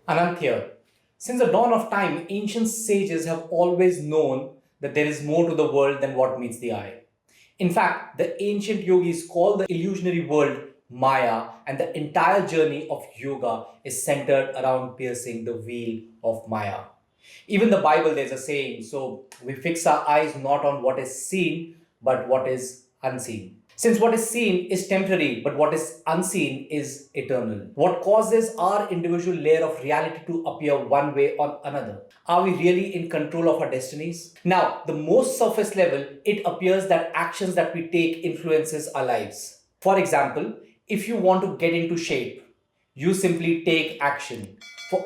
Aanant here. Since the dawn of time, ancient sages have always known that there is more to the world than what meets the eye. In fact, the ancient yogis call the illusionary world Maya, and the entire journey of yoga is centered around piercing the veil of Maya. Even the Bible, there's a saying, so we fix our eyes not on what is seen, but what is unseen. Since what is seen is temporary, but what is unseen is eternal. What causes our individual layer of reality to appear one way or another? Are we really in control of our destinies? Now, the most surface level, it appears that actions that we take influences our lives. For example, if you want to get into shape, you simply take action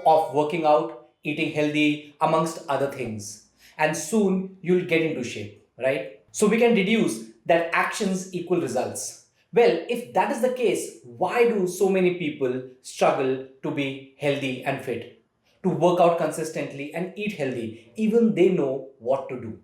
of working out, eating healthy, amongst other things. And soon you'll get into shape, right? So we can deduce that actions equal results. Well, if that is the case, why do so many people struggle to be healthy and fit, to work out consistently and eat healthy, even they know what to do?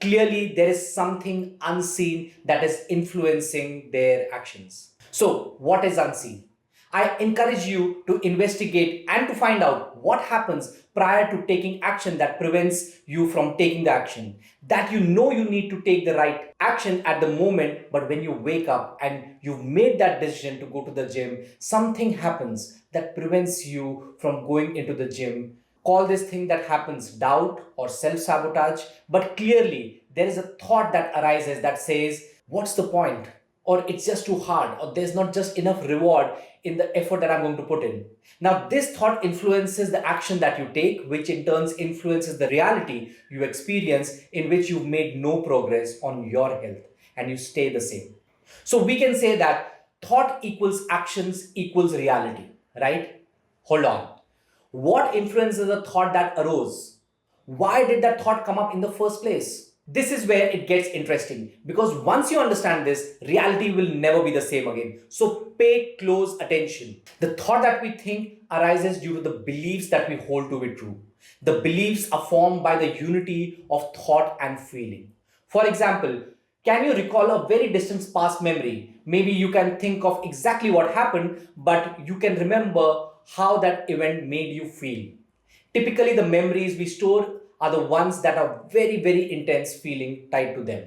Clearly, there is something unseen that is influencing their actions. So, what is unseen? I encourage you to investigate and to find out what happens prior to taking action that prevents you from taking the action. That you know you need to take the right action at the moment, but when you wake up and you've made that decision to go to the gym, something happens that prevents you from going into the gym. Call this thing that happens doubt or self-sabotage, but clearly there is a thought that arises that says, what's the point? Or it's just too hard, or there's not just enough reward in the effort that I'm going to put in. Now, this thought influences the action that you take, which in turn influences the reality you experience, in which you've made no progress on your health and you stay the same. So we can say that thought equals actions equals reality, right? Hold on. What influences the thought that arose? Why did that thought come up in the first place? This is where it gets interesting, because once you understand this, reality will never be the same again. So pay close attention. The thought that we think arises due to the beliefs that we hold to be true. The beliefs are formed by the unity of thought and feeling. For example, can you recall a very distant past memory? Maybe you can think of exactly what happened, but you can remember how that event made you feel. Typically, the memories we store are the ones that are very, very intense feeling tied to them.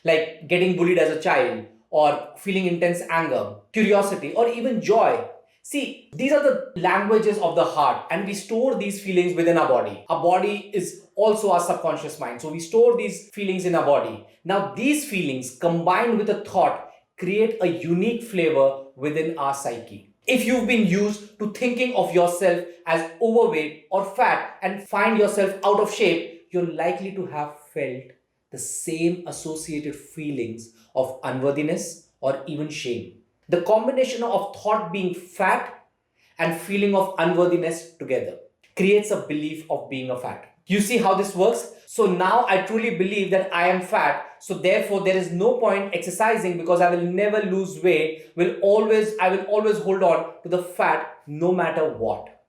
Like getting bullied as a child, or feeling intense anger, curiosity, or even joy. See, these are the languages of the heart, and we store these feelings within our body. Our body is also our subconscious mind. So we store these feelings in our body. Now, these feelings combined with a thought create a unique flavor within our psyche. If you've been used to thinking of yourself as overweight or fat and find yourself out of shape, you're likely to have felt the same associated feelings of unworthiness or even shame. The combination of thought being fat and feeling of unworthiness together creates a belief of being a fat. You see how this works? So now I truly believe that I am fat. So therefore there is no point exercising because I will never lose weight. I will always hold on to the fat no matter what.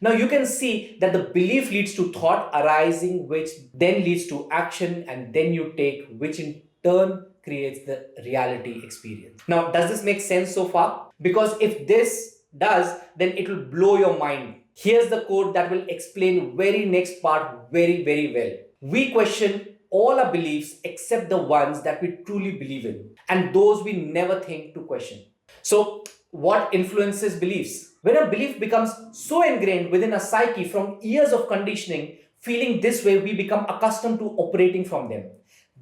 Now you can see that the belief leads to thought arising, which then leads to action, and then you take, which in turn creates the reality experience. Now, does this make sense so far? Because if this does, then it will blow your mind. Here's the code that will explain very next part very, very well. We question all our beliefs except the ones that we truly believe in, and those we never think to question. So, what influences beliefs? When a belief becomes so ingrained within a psyche from years of conditioning, feeling this way, we become accustomed to operating from them.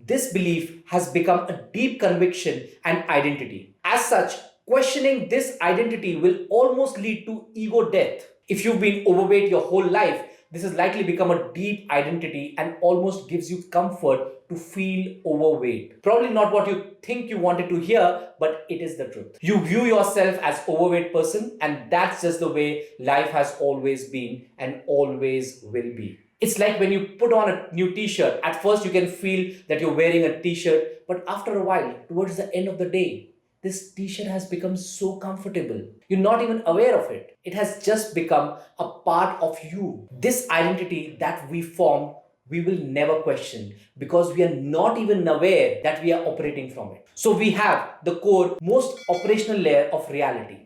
This belief has become a deep conviction and identity. As such, questioning this identity will almost lead to ego death. If you've been overweight your whole life, this has likely become a deep identity and almost gives you comfort to feel overweight. Probably not what you think you wanted to hear, but it is the truth. You view yourself as overweight person, and that's just the way life has always been and always will be. It's like when you put on a new t-shirt, at first you can feel that you're wearing a t-shirt, but after a while, towards the end of the day, this t-shirt has become so comfortable. You're not even aware of it. It has just become a part of you. This identity that we form, we will never question because we are not even aware that we are operating from it. So we have the core, most operational layer of reality.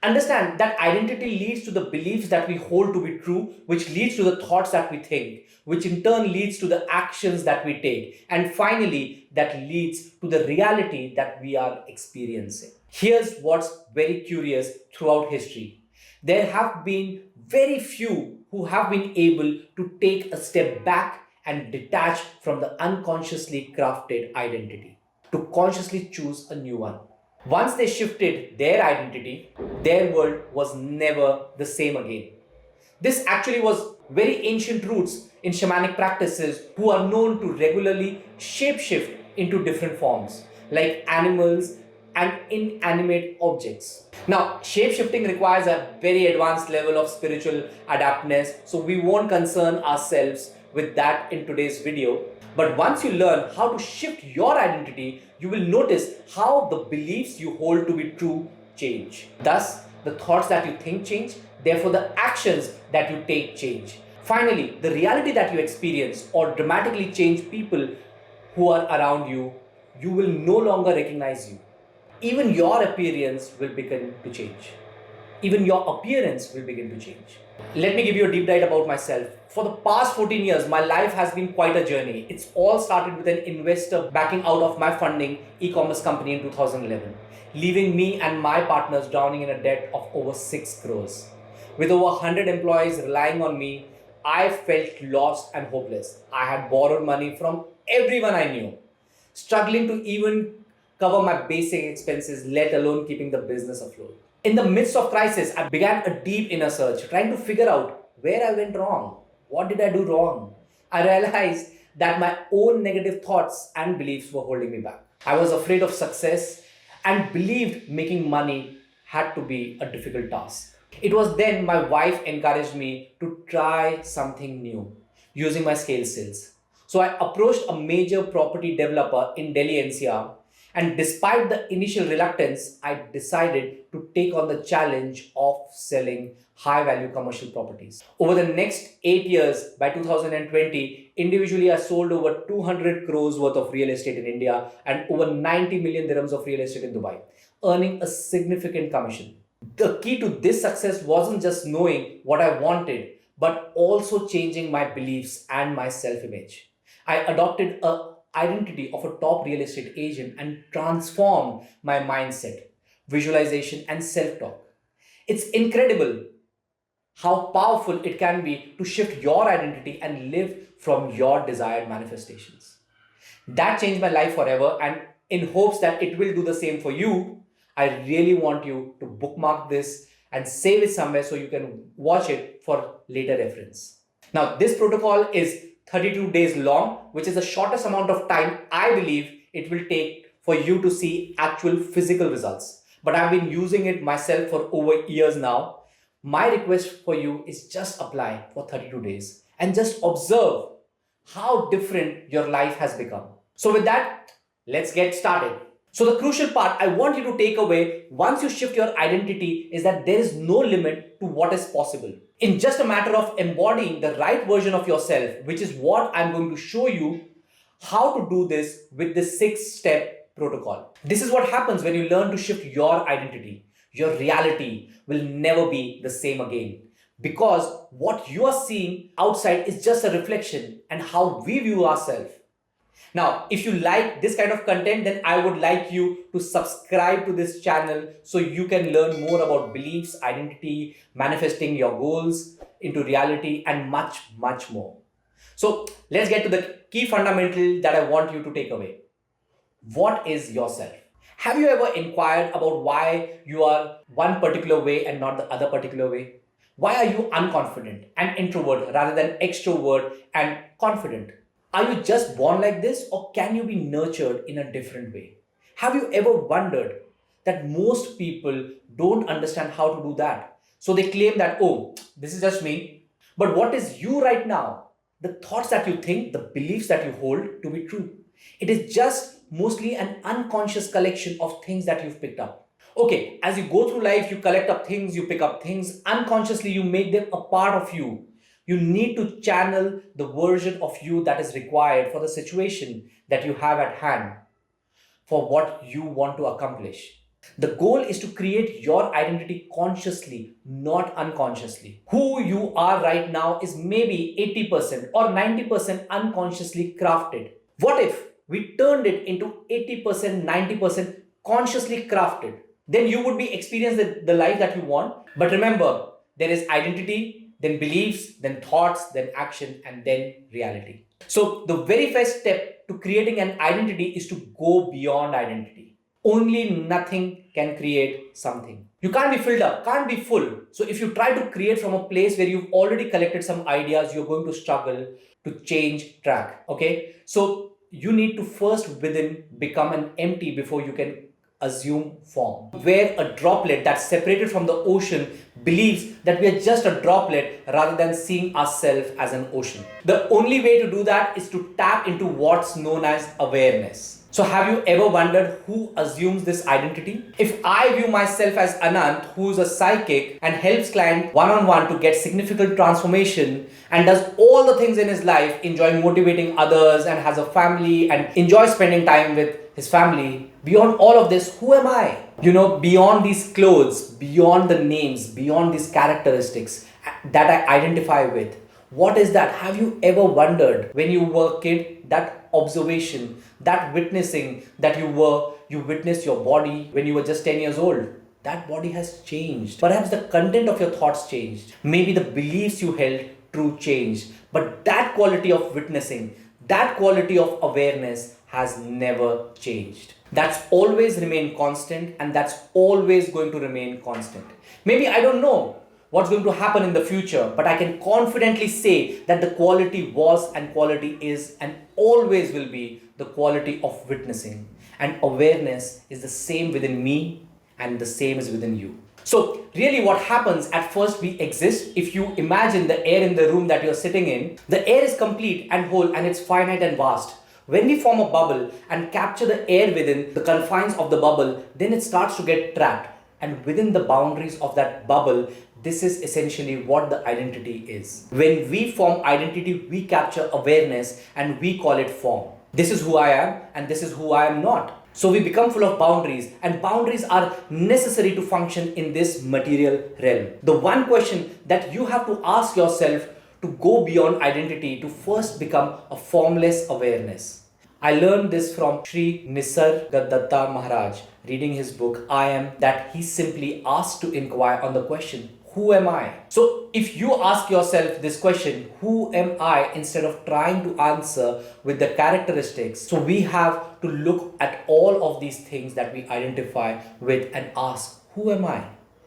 Understand that identity leads to the beliefs that we hold to be true, which leads to the thoughts that we think, which in turn leads to the actions that we take, and finally, that leads to the reality that we are experiencing. Here's what's very curious throughout history. There have been very few who have been able to take a step back and detach from the unconsciously crafted identity to consciously choose a new one. Once they shifted their identity, their world was never the same again. This actually was very ancient roots in shamanic practices who are known to regularly shapeshift into different forms, like animals and inanimate objects. Now, shapeshifting requires a very advanced level of spiritual adaptness, so we won't concern ourselves with that in today's video. But once you learn how to shift your identity, you will notice how the beliefs you hold to be true change. Thus, the thoughts that you think change, therefore the actions that you take change. Finally, the reality that you experience or dramatically change people who are around you, you will no longer recognize you. Even your appearance will begin to change. Even your appearance will begin to change. Let me give you a deep dive about myself. For the past 14 years, my life has been quite a journey. It's all started with an investor backing out of my funding e-commerce company in 2011, leaving me and my partners drowning in a debt of over 6 crores. With over 100 employees relying on me, I felt lost and hopeless. I had borrowed money from everyone I knew, struggling to even cover my basic expenses, let alone keeping the business afloat. In the midst of crisis, I began a deep inner search, trying to figure out where I went wrong. What did I do wrong? I realized that my own negative thoughts and beliefs were holding me back. I was afraid of success and believed making money had to be a difficult task. It was then my wife encouraged me to try something new using my scale skills. So I approached a major property developer in Delhi NCR, and despite the initial reluctance, I decided to take on the challenge of selling high value commercial properties. Over the next 8 years, by 2020, individually I sold over 200 crores worth of real estate in India and over 90 million dirhams of real estate in Dubai, earning a significant commission. The key to this success wasn't just knowing what I wanted, but also changing my beliefs and my self-image. I adopted a identity of a top real estate agent and transformed my mindset, visualization, and self-talk. It's incredible how powerful it can be to shift your identity and live from your desired manifestations. That changed my life forever, and in hopes that it will do the same for you, I really want you to bookmark this and save it somewhere so you can watch it for later reference. Now, this protocol is 32 days long, which is the shortest amount of time I believe it will take for you to see actual physical results. But I've been using it myself for over years now. My request for you is just apply for 32 days and just observe how different your life has become. So with that, let's get started. So the crucial part I want you to take away once you shift your identity is that there is no limit to what is possible. In just a matter of embodying the right version of yourself, which is what I'm going to show you how to do this with the 6-step protocol. This is what happens when you learn to shift your identity. Your reality will never be the same again, because what you are seeing outside is just a reflection and how we view ourselves. Now, if you like this kind of content, then I would like you to subscribe to this channel so you can learn more about beliefs, identity, manifesting your goals into reality, and much, much more. So let's get to the key fundamental that I want you to take away. What is yourself? Have you ever inquired about why you are one particular way and not the other particular way? Why are you unconfident and introvert rather than extrovert and confident? Are you just born like this, or can you be nurtured in a different way? Have you ever wondered that most people don't understand how to do that? So they claim that, oh, this is just me. But what is you right now? The thoughts that you think, the beliefs that you hold to be true. It is just mostly an unconscious collection of things that you've picked up. Okay, as you go through life, you collect up things, you pick up things. Unconsciously, you make them a part of you. You need to channel the version of you that is required for the situation that you have at hand, for what you want to accomplish. The goal is to create your identity consciously, not unconsciously. Who you are right now is maybe 80% or 90% unconsciously crafted. What if we turned it into 80%, 90% consciously crafted? Then you would be experiencing the life that you want. But remember, there is identity, then beliefs, then thoughts, then action, and then reality. So the very first step to creating an identity is to go beyond identity. Only nothing can create something. You can't be filled up, can't be full. So if you try to create from a place where you've already collected some ideas, you're going to struggle to change track. Okay? So you need to first within become an empty before you can assume form. Where a droplet that's separated from the ocean believes that we are just a droplet rather than seeing ourselves as an ocean. The only way to do that is to tap into what's known as awareness. So have you ever wondered who assumes this identity? If I view myself as Aanant, who's a psychic and helps clients one-on-one to get significant transformation and does all the things in his life, enjoy motivating others and has a family and enjoys spending time with his family, beyond all of this, who am I? Beyond these clothes, beyond the names, beyond these characteristics that I identify with. What is that? Have you ever wondered when you were a kid, that observation, that witnessing that you witnessed your body when you were just 10 years old? That body has changed. Perhaps the content of your thoughts changed. Maybe the beliefs you held true changed. But that quality of witnessing, that quality of awareness has never changed. That's always remained constant, and that's always going to remain constant. Maybe I don't know what's going to happen in the future, but I can confidently say that the quality was and quality is and always will be the quality of witnessing. And awareness is the same within me and the same is within you. So really what happens, at first we exist. If you imagine the air in the room that you're sitting in, the air is complete and whole and it's finite and vast. When we form a bubble and capture the air within the confines of the bubble, then it starts to get trapped. And within the boundaries of that bubble, this is essentially what the identity is. When we form identity, we capture awareness and we call it form. This is who I am and this is who I am not. So we become full of boundaries, and boundaries are necessary to function in this material realm. The one question that you have to ask yourself to go beyond identity, to first become a formless awareness. I learned this from Sri Nisargadatta Maharaj, reading his book, I Am, that he simply asked to inquire on the question, who am I? So if you ask yourself this question, who am I, instead of trying to answer with the characteristics, so we have to look at all of these things that we identify with and ask, who am I?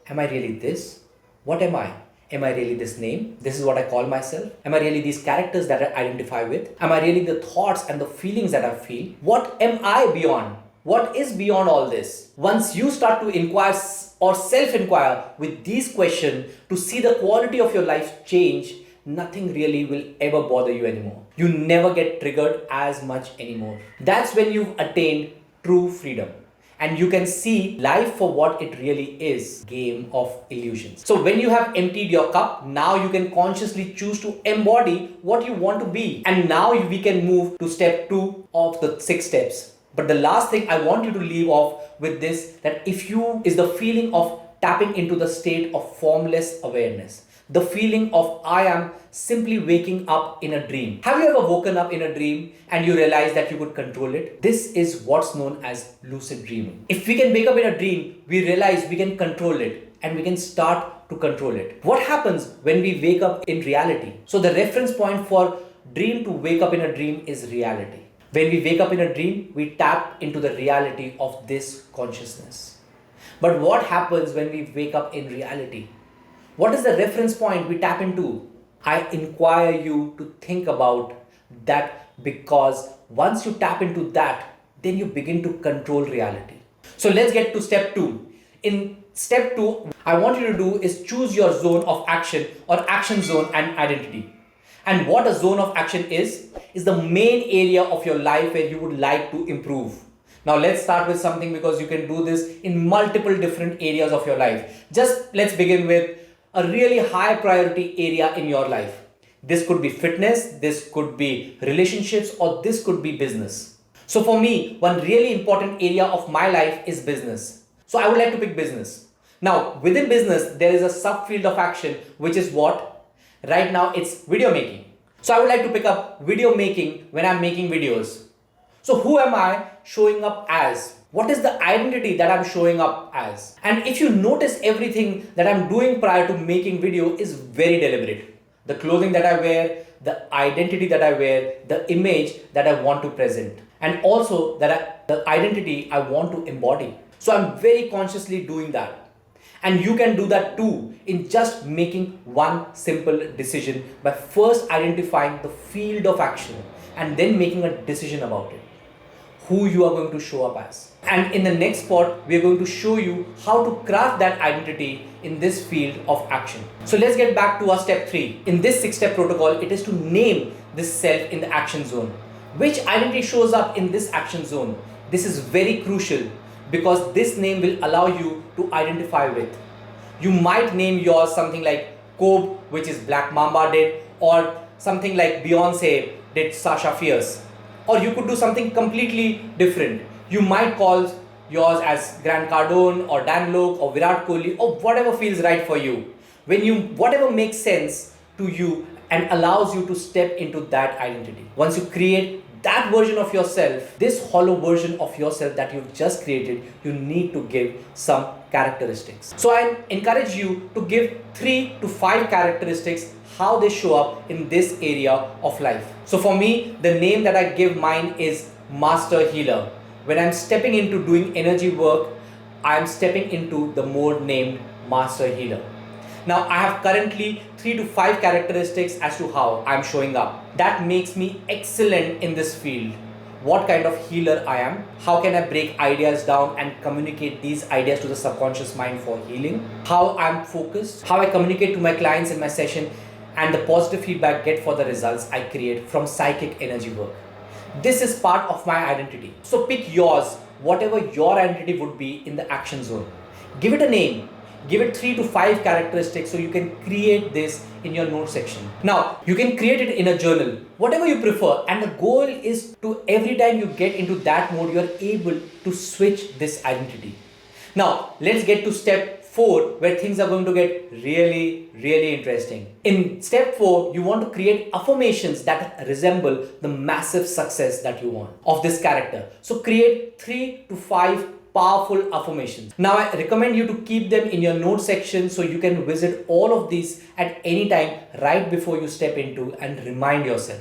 Am I really this? What am I? Am I really this name? This is what I call myself. Am I really these characters that I identify with? Am I really the thoughts and the feelings that I feel? What am I beyond? What is beyond all this? Once you start to inquire or self-inquire with these questions to see the quality of your life change, nothing really will ever bother you anymore. You never get triggered as much anymore. That's when you've attained true freedom. And you can see life for what it really is, game of illusions. So when you have emptied your cup, now you can consciously choose to embody what you want to be. And now we can move to step 2 of the 6 steps. But the last thing I want you to leave off with this, that if you is the feeling of tapping into the state of formless awareness. The feeling of I am simply waking up in a dream. Have you ever woken up in a dream and you realize that you could control it? This is what's known as lucid dreaming. If we can wake up in a dream, we realize we can control it and we can start to control it. What happens when we wake up in reality? So the reference point for dream to wake up in a dream is reality. When we wake up in a dream, we tap into the reality of this consciousness. But what happens when we wake up in reality? What is the reference point we tap into? I inquire you to think about that, because once you tap into that, then you begin to control reality. So let's get to step 2. In step 2, I want you to do is choose your zone of action or action zone and identity. And what a zone of action is the main area of your life where you would like to improve. Now let's start with something, because you can do this in multiple different areas of your life. Just let's begin with a really high priority area in your life. This could be fitness, this could be relationships, or this could be business. So for me, one really important area of my life is business. So I would like to pick business. Now, within business, there is a subfield of action, which is what? Right now, it's video making. So I would like to pick up video making when I'm making videos. So who am I showing up as? What is the identity that I'm showing up as? And if you notice, everything that I'm doing prior to making video is very deliberate. The clothing that I wear, the identity that I wear, the image that I want to present, and also the identity I want to embody. So I'm very consciously doing that. And you can do that too in just making one simple decision by first identifying the field of action and then making a decision about it, who you are going to show up as. And in the next part, we are going to show you how to craft that identity in this field of action. So let's get back to our step 3. In this 6-step protocol, it is to name this self in the action zone. Which identity shows up in this action zone? This is very crucial because this name will allow you to identify with. You might name yours something like Kobe, which is Black Mamba did, or something like Beyonce did Sasha Fierce. Or you could do something completely different. You might call yours as Grant Cardone or Dan Lok or Virat Kohli or whatever feels right for you. Whatever makes sense to you and allows you to step into that identity. Once you create that version of yourself, this hollow version of yourself that you've just created, you need to give some characteristics. So I encourage you to give 3 to 5 characteristics, how they show up in this area of life. So for me, the name that I give mine is Master Healer. When I'm stepping into doing energy work, I'm stepping into the mode named Master Healer. Now I have currently 3 to 5 characteristics as to how I'm showing up. That makes me excellent in this field. What kind of healer I am, how can I break ideas down and communicate these ideas to the subconscious mind for healing, how I'm focused, how I communicate to my clients in my session, and the positive feedback I get for the results I create from psychic energy work. This is part of my identity. So pick yours, whatever your identity would be in the action zone. Give it a name. Give it 3 to 5 characteristics so you can create this in your note section. Now, you can create it in a journal, whatever you prefer. And the goal is to every time you get into that mode, you're able to switch this identity. Now, let's get to step 4, where things are going to get really, really interesting. In step 4, you want to create affirmations that resemble the massive success that you want of this character. So create 3 to 5 powerful affirmations. Now I recommend you to keep them in your notes section so you can visit all of these at any time right before you step into and remind yourself.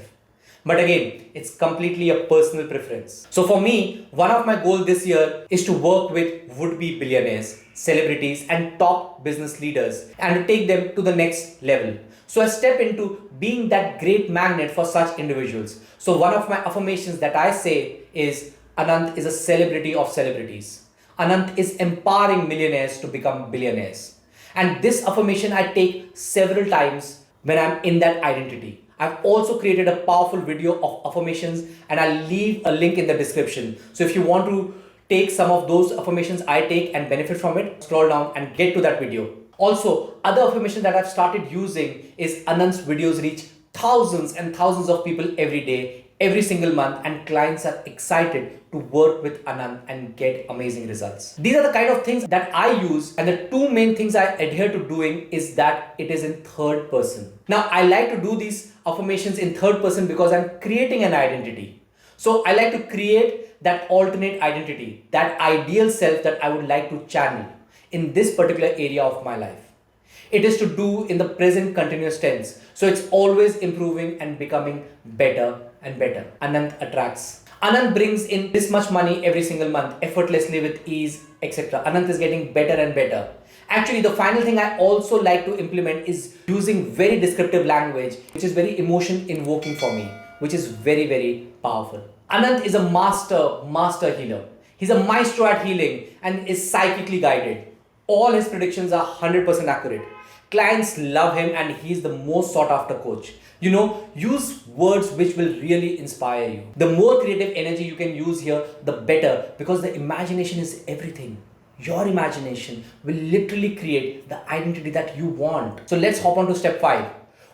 But again, it's completely a personal preference. So for me, one of my goals this year is to work with would-be billionaires, celebrities, and top business leaders and to take them to the next level. So I step into being that great magnet for such individuals. So one of my affirmations that I say is, Aanant is a celebrity of celebrities. Aanant is empowering millionaires to become billionaires. And this affirmation I take several times when I'm in that identity. I've also created a powerful video of affirmations and I'll leave a link in the description. So if you want to take some of those affirmations I take and benefit from it, scroll down and get to that video. Also, other affirmation that I've started using is Aanant's videos reach thousands and thousands of people every day, every single month, and clients are excited to work with Aanant and get amazing results. These are the kind of things that I use, and the 2 main things I adhere to doing is that it is in third person. Now, I like to do these affirmations in third person because I'm creating an identity. So I like to create that alternate identity, that ideal self that I would like to channel in this particular area of my life. It is to do in the present continuous tense. So it's always improving and becoming better and better. Aanant attracts. Aanant brings in this much money every single month, effortlessly with ease, etc. Aanant is getting better and better. Actually, the final thing I also like to implement is using very descriptive language, which is very emotion invoking for me, which is very, very powerful. Aanant is a master healer. He's a maestro at healing and is psychically guided. All his predictions are 100% accurate. Clients love him and he's the most sought after coach. Use words which will really inspire you. The more creative energy you can use here, the better, because the imagination is everything. Your imagination will literally create the identity that you want. So let's hop on to step 5.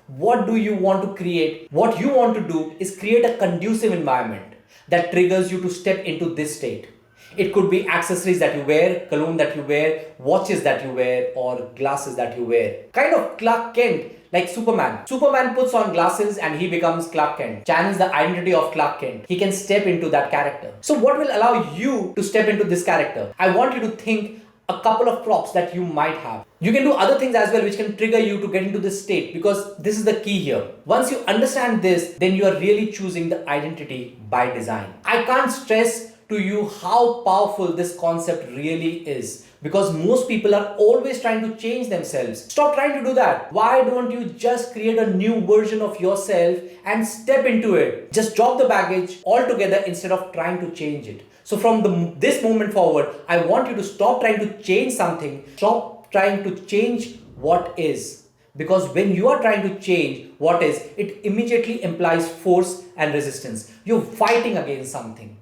What do you want to create? What you want to do is create a conducive environment that triggers you to step into this state. It could be accessories that you wear, cologne that you wear, watches that you wear, or glasses that you wear. Kind of Clark Kent, like Superman. Superman puts on glasses and he becomes Clark Kent. Channels the identity of Clark Kent. He can step into that character. So what will allow you to step into this character? I want you to think a couple of props that you might have. You can do other things as well which can trigger you to get into this state, because this is the key here. Once you understand this, then you are really choosing the identity by design. I can't stress to you how powerful this concept really is, because most people are always trying to change themselves. Stop trying to do that. Why don't you just create a new version of yourself and step into it? Just drop the baggage altogether instead of trying to change it. So from this moment forward, I want you to stop trying to change something. Stop trying to change what is. Because when you are trying to change what is, it immediately implies force and resistance. You're fighting against something.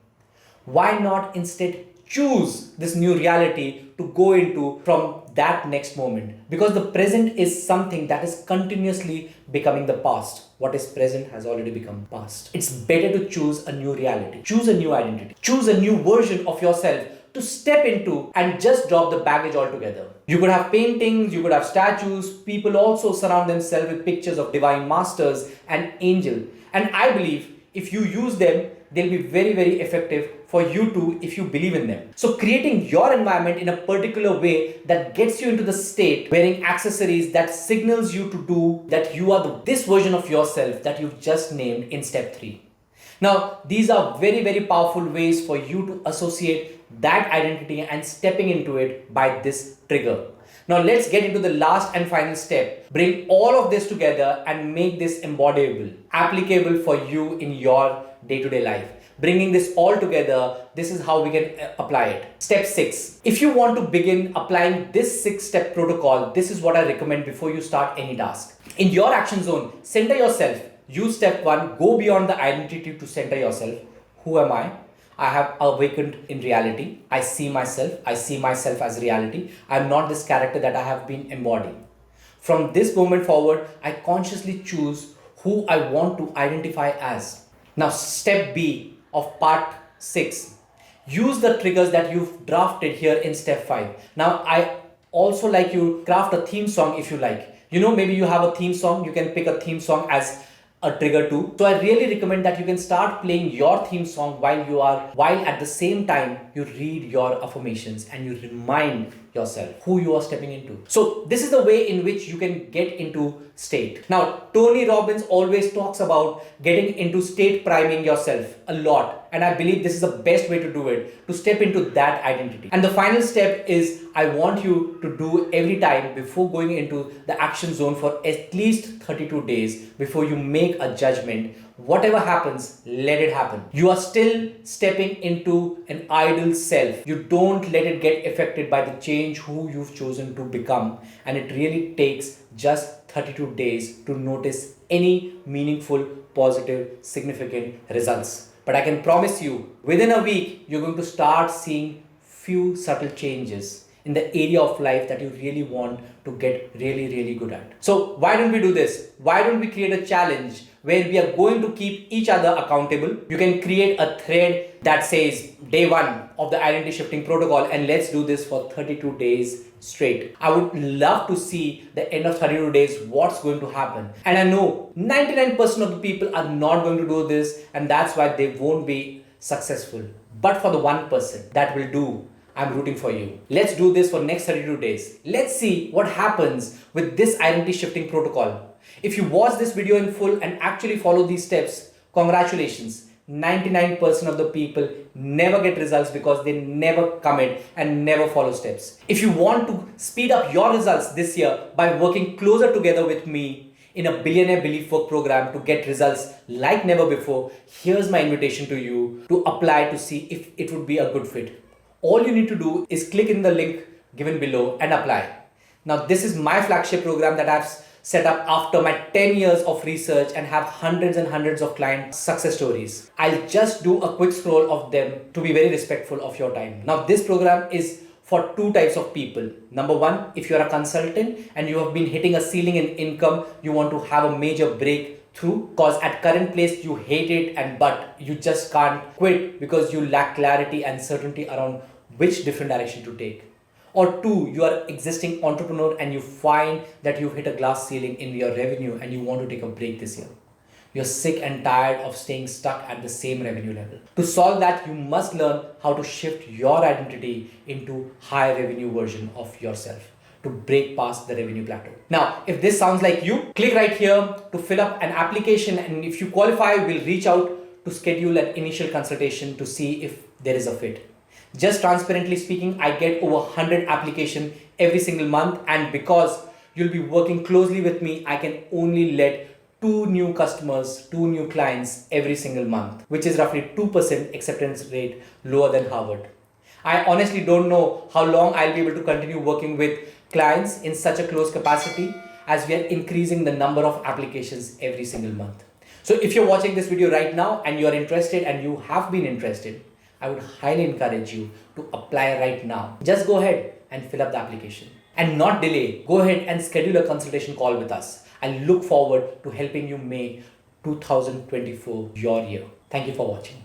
Why not instead choose this new reality to go into from that next moment? Because the present is something that is continuously becoming the past. What is present has already become past. It's better to choose a new reality, choose a new identity, choose a new version of yourself to step into and just drop the baggage altogether. You could have paintings, you could have statues. People also surround themselves with pictures of divine masters and angels. And I believe if you use them, they'll be very, very effective for you too if you believe in them. So creating your environment in a particular way that gets you into the state, wearing accessories that signals you to do that you are this version of yourself that you've just named in step 3. Now, these are very, very powerful ways for you to associate that identity and stepping into it by this trigger. Now let's get into the last and final step. Bring all of this together and make this embodiable, applicable for you in your day-to-day life. Bringing this all together, this is how we can apply it. Step 6. If you want to begin applying this 6-step protocol, this is what I recommend before you start any task. In your action zone, center yourself. Use step 1, go beyond the identity to center yourself. Who am I? I have awakened in reality. I see myself as reality. I'm not this character that I have been embodying. From this moment forward, I consciously choose who I want to identify as. Now, step B of part 6. Use the triggers that you've drafted here in step 5. Now, I also like you craft a theme song if you like. Maybe you have a theme song. You can pick a theme song as a trigger too. So I really recommend that you can start playing your theme song while at the same time you read your affirmations and you remind yourself who you are stepping into. So this is the way in which you can get into state. Now, Tony Robbins always talks about getting into state priming yourself a lot. And I believe this is the best way to do it, to step into that identity. And the final step is I want you to do every time before going into the action zone for at least 32 days before you make a judgment. Whatever happens, let it happen. You are still stepping into an ideal self. You don't let it get affected by the change who you've chosen to become. And it really takes just 32 days to notice any meaningful, positive, significant results. But I can promise you, within a week, you're going to start seeing few subtle changes in the area of life that you really want to get really, really good at. So why don't we do this? Why don't we create a challenge where we are going to keep each other accountable? You can create a thread that says day 1 of the identity shifting protocol, and let's do this for 32 days straight. I would love to see the end of 32 days what's going to happen. And I know 99% of the people are not going to do this, and that's why they won't be successful. But for the 1% that will do, I'm rooting for you. Let's do this for next 32 days. Let's see what happens with this identity shifting protocol. If you watch this video in full and actually follow these steps, congratulations. 99% of the people never get results because they never commit and never follow steps. If you want to speed up your results this year by working closer together with me in a Billionaire Belief Work program to get results like never before, here's my invitation to you to apply to see if it would be a good fit. All you need to do is click in the link given below and apply. Now, this is my flagship program that I've set up after my 10 years of research and have hundreds and hundreds of client success stories. I'll just do a quick scroll of them to be very respectful of your time. Now, this program is for 2 types of people. Number 1, if you're a consultant and you have been hitting a ceiling in income, you want to have a major break through, because at current place you hate it but you just can't quit because you lack clarity and certainty around which different direction to take. Or two, you are existing entrepreneur and you find that you've hit a glass ceiling in your revenue and you want to take a break this year. You're sick and tired of staying stuck at the same revenue level. To solve that, you must learn how to shift your identity into high revenue version of yourself to break past the revenue plateau. Now, if this sounds like you, click right here to fill up an application, and if you qualify, we'll reach out to schedule an initial consultation to see if there is a fit. Just transparently speaking, I get over 100 applications every single month, and because you'll be working closely with me, I can only let 2 new customers, 2 new clients every single month, which is roughly 2% acceptance rate lower than Harvard. I honestly don't know how long I'll be able to continue working with clients in such a close capacity as we are increasing the number of applications every single month. So if you're watching this video right now and you're interested and you have been interested, I would highly encourage you to apply right now. Just go ahead and fill up the application and not delay. Go ahead and schedule a consultation call with us. I look forward to helping you make 2024 your year. Thank you for watching.